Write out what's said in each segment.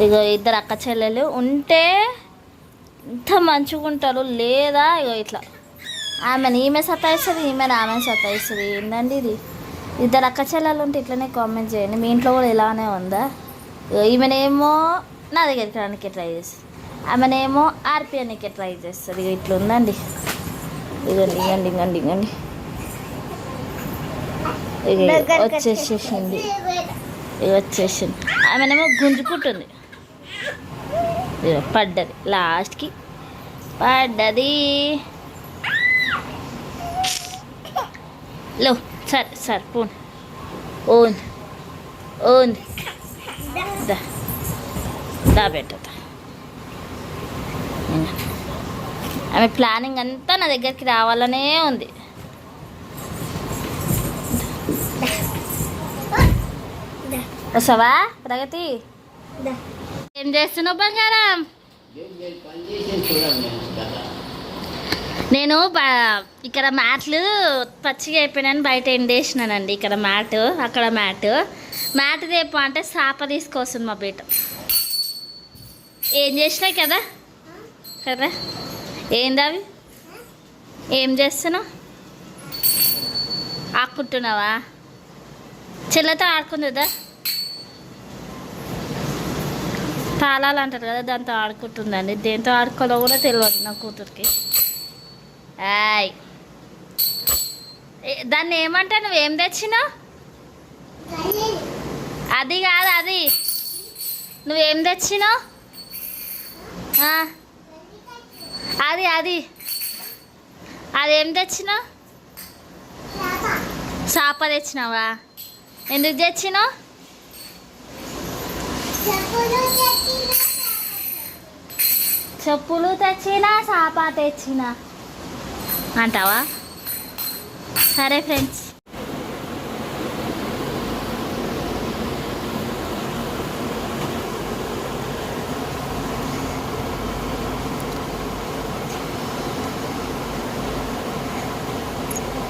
ఇక ఇద్దరు అక్క చెల్లెలు ఉంటే ఇంత మంచిగా ఉంటారు, లేదా ఇక ఇట్లా ఆమెను ఈమె సతాయిస్తుంది, ఈమెను ఆమెను సతాయిస్తుంది. ఏంటండి ఇది? ఇద్దరు అక్క చెల్లెలు ఉంటే ఇట్లనే కామెంట్ చేయండి. మీ ఇంట్లో కూడా ఇలానే ఉందా? ఈమెనేమో నా దగ్గరికి రానికి ట్రై చేస్తుంది, ఆమెనేమో ఆర్పిఎన్కి ట్రై చేస్తుంది. ఇక ఇట్లా ఉందండి. ఇగండి ఇగండి ఇగండి ఇగండి ఇక వచ్చేసేసింది, ఇక వచ్చేసింది. ఆమెనేమో గుంజుకుంటుంది. ఇక పడ్డది, లాస్ట్కి పడ్డది. లో సరే సరే పోన్ ఓన్ ఓన్ దా పెట్టదా. ఆమె ప్లానింగ్ అంతా నా దగ్గరికి రావాలనే ఉంది. వస్తావా ప్రగతి? ఏం చేస్తున్నావు బంగారం? నేను ఇక్కడ మ్యాట్లు పచ్చిగా అయిపోయినాను, బయట ఎండేసినానండి. ఇక్కడ మ్యాట్, అక్కడ మ్యాట్. మ్యాట్ రేపు అంటే సాప తీసుకొస్తుంది మా బీట. ఏం చేసినాయి కదా కదా? ఏంది అవి? ఏం చేస్తున్నావు? ఆడుకుంటున్నావా? చెల్లెతో ఆడుకుంటుందా? తాళాలు అంటారు కదా, దాంతో ఆడుకుంటుందండి. దేంతో ఆడుకోవాలో కూడా తెలియదు నా కూతురికి. ఆయ్, దాన్ని ఏమంటా? నువ్వేం తెచ్చినావు? అది కాదు, అది నువ్వేం తెచ్చినావు? అది అది అదేం తెచ్చినావు? సాప తెచ్చినావా? ఎందుకు తెచ్చినావు? చెప్పులు తెచ్చినా సాప తెచ్చినా అంటావా? సరే ఫ్రెండ్స్,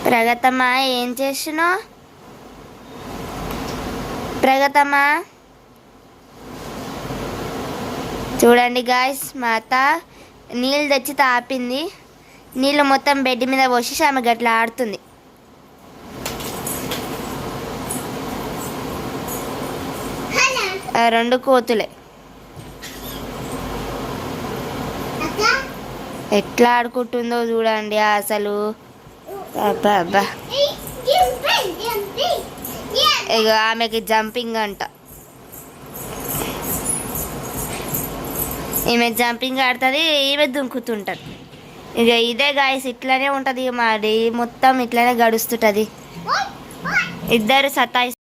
ప్రగతమ్మా ఏం చేస్తున్నావు? ప్రగతమ్మా చూడండి గాయ్స్, మా అత్త నీళ్ళు తెచ్చి తాపింది. నీళ్ళు మొత్తం బెడ్ మీద పోసి ఆమె గట్లా ఆడుతుంది. రెండు కోతులే ఎట్లా ఆడుకుంటుందో చూడండి అసలు. అబ్బా ఇక ఆమెకి జంపింగ్ అంట. ఈమె జంపింగ్ ఆడుతుంది, ఈమె దుంకుతుంటుంది. ఇక ఇదే గాయస్, ఇట్లానే ఉంటుంది మరి, మొత్తం ఇట్లానే గడుస్తుంటుంది. ఇద్దరు సతాయి.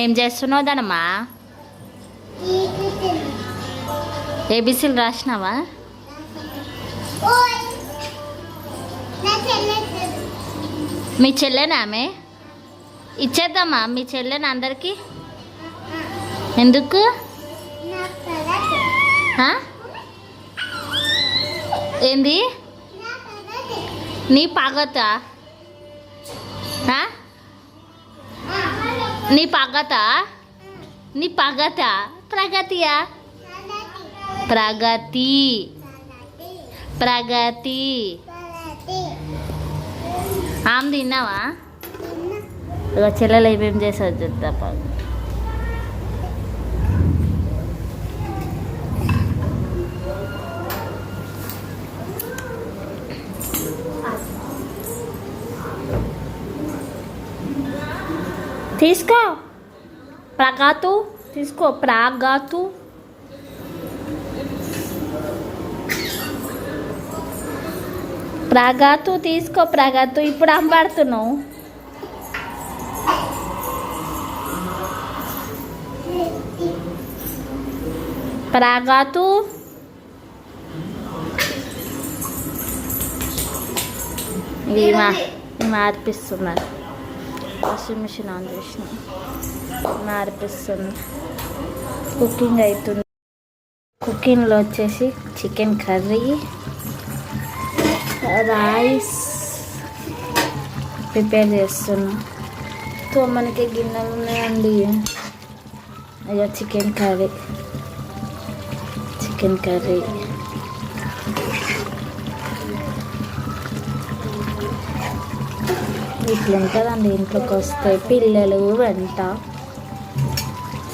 ఏం చేస్తున్నావు దానమ్మా? ఏబీసీలు రాసినావా? మీ చెల్లెనా ఆమె? ఇచ్చేద్దామా మీ చెల్లెని అందరికి? ఎందుకు? ఏంది నీ పగత? నీ పగత? నీ పగత? ప్రగతియా? ప్రగతి ప్రగతి. ఆమె తిన్నావా? ఇక చెల్లెలు ఏమేమి చేసేది చెప్తా. తీసుకో ప్రగాతు, తీసుకో ప్రాగాతు. ప్రాగాతు తీసుకో, ప్రాగాతు. ఇప్పుడు అంబాడుతున్నావు. ప్రాగాతు మార్పిస్తున్నారు. వాషింగ్ మిషన్ ఆన్ చేసిన మార్పిస్తుంది. కుకింగ్ అవుతుంది. కుకింగ్లో వచ్చేసి చికెన్ కర్రీ, రైస్ ప్రిపేర్ చేస్తున్నా. తోమనికి గిన్నెలు ఉన్నాయండి. అయ్యో చికెన్ కర్రీ ఇట్లా ఉంటుందండి. ఇంట్లోకి వస్తే పిల్లలు వెంట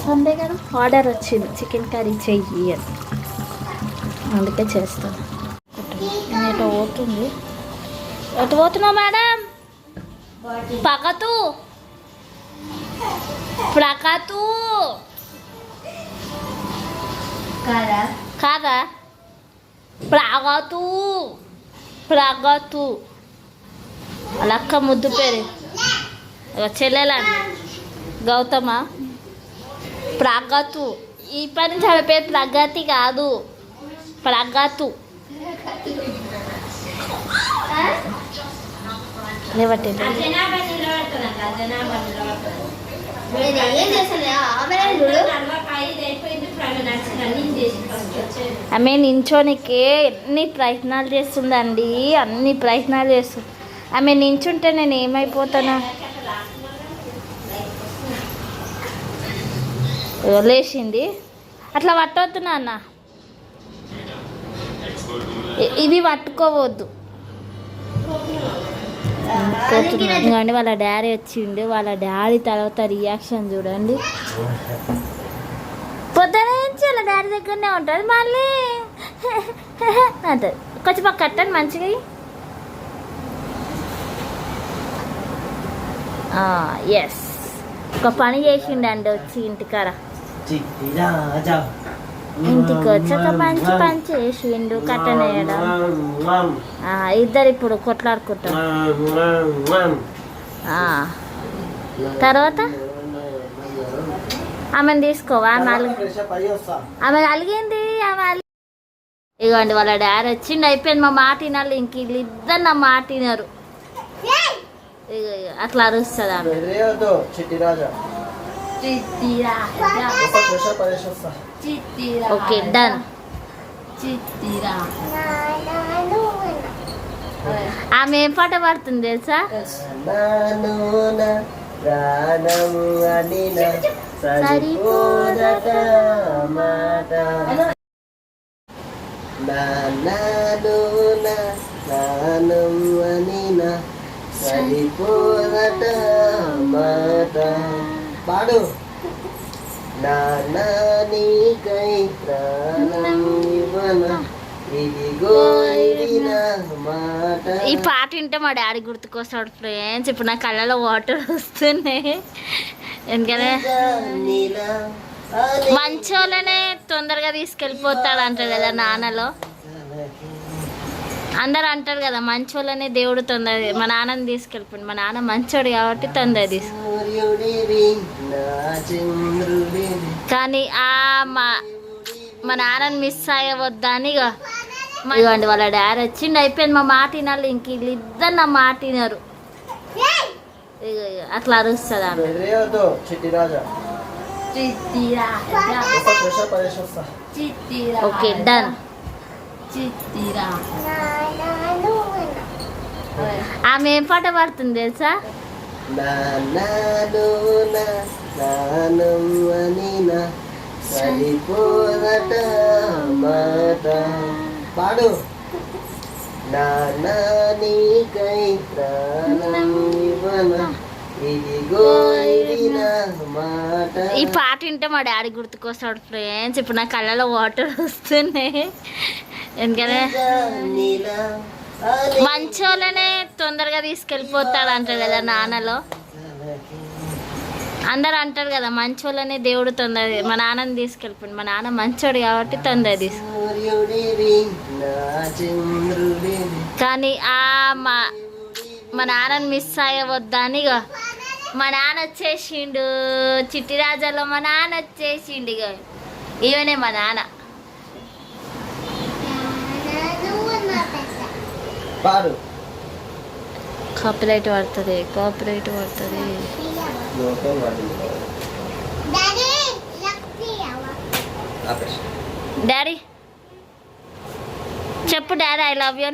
సండే కదా ఆర్డర్ వచ్చింది చికెన్ కర్రీ చెయ్యి అని, అందుకే చేస్తాను. ఎటు పోతుంది, ఎటు పోతున్నావు మేడం? ప్రగతు కాదా ప్రగతు అలక్క ముద్దు పేరు చెల్లెలా గౌతమ ప్రగతు. ఈ పని చాలా పేరు ప్రగతి కాదు, ప్రగతు. లేవట్టే ఆమె నించోనికే ఎన్ని ప్రయత్నాలు చేస్తుందండి, అన్ని ప్రయత్నాలు చేస్తుంది. ఆమె నించుంటే నేను ఏమైపోతానా? లేచింది అట్లా పట్టవద్దు నాన్న, ఇవి పట్టుకోవద్దు. ఇంకోండి వాళ్ళ డాడీ వచ్చిండు. వాళ్ళ డాడీ తర్వాత రియాక్షన్ చూడండి. పొద్దున నుంచి వాళ్ళ డాడీ దగ్గరనే ఉంటుంది, మళ్ళీ అంటది. కొంచెం పక్క కట్టండి మంచిగా. ఎస్, ఒక పని చేసిండండి వచ్చి ఇంటికాడ. ఇంటికి వచ్చాక మంచి పని చేసిండు, కట్టెన్ వేయడం. ఇద్దరు ఇప్పుడు కొట్లాడుకుంటారు. తర్వాత ఆమెను తీసుకోవా? ఆమె అలిగింది. ఇగోండి వాళ్ళ డాడీ వచ్చిండు, అయిపోయింది. మా మాట వినాలి. ఇంక వీళ్ళిద్దరు నా మాట వినరు. అట్లా అరుస్తుంది ఆమె. Okay done. ఆమె ఏం పాట పాడుతుంది తెలుసా? పాడు. నానీకై ప్రాణం ఇవ్వన ఇదిగో ఇది నా మాట. ఈ పాట వింటే మా డాడీ గుర్తుకొస్తాడు ఫ్రెండ్స్. ఇప్పుడు నా కళ్ళలో వాటర్ వస్తున్నాయి. ఎందుకంటే మంచోళ్ళనే తొందరగా తీసుకెళ్ళిపోతాడు అంటారు కదా నాన్నలో. అందరు అంటారు కదా మంచోళ్ళనే దేవుడు తొందర, మా నాన్నని తీసుకెళ్ళిపోయింది. మా నాన్న మంచోడు కాబట్టి తొందర కానీ మా నాన్నని మిస్ అయ్యవద్దని ఇవ్వండి వాళ్ళ డాడీ వచ్చిండు, అయిపోయింది. మా మాట వినాలి. ఇంక వీళ్ళిద్దరు నా మాట వినరు. అట్లా అరుస్తుంది ఆమె. Okay done. ఆమె ఏం పాట పాడుతుంది తెలుసా? పాడు. నానీకై ప్రాణం ఇవ్వన ఇదిగో ఇది నా మాట. ఈ పాట వింటే మా డాడీ గుర్తుకొస్తాడు ఫ్రెండ్స్. ఇప్పుడు నా కళ్ళలో వాటర్ వస్తున్నాయి. ఎందుకంటే మంచోళ్ళనే తొందరగా తీసుకెళ్ళిపోతాడు అంటారు కదా నాన్నలో. అందరు అంటారు కదా మంచోళ్ళనే దేవుడు తొందర, మా నాన్నని తీసుకెళ్ళిపోయింది. మా నాన్న మంచోడు కాబట్టి తొందర కానీ మా నాన్నని మిస్ అయ్యవద్దని మా నాన్న వచ్చేసిండు. చిట్టి రాజాలో మా నాన్న వచ్చేసిండు. ఈవెనే మా నాన్న. కాపీరైట్ పడుతుంది. డాడీ చెప్పు డాడీ ఐ లవ్ యూ.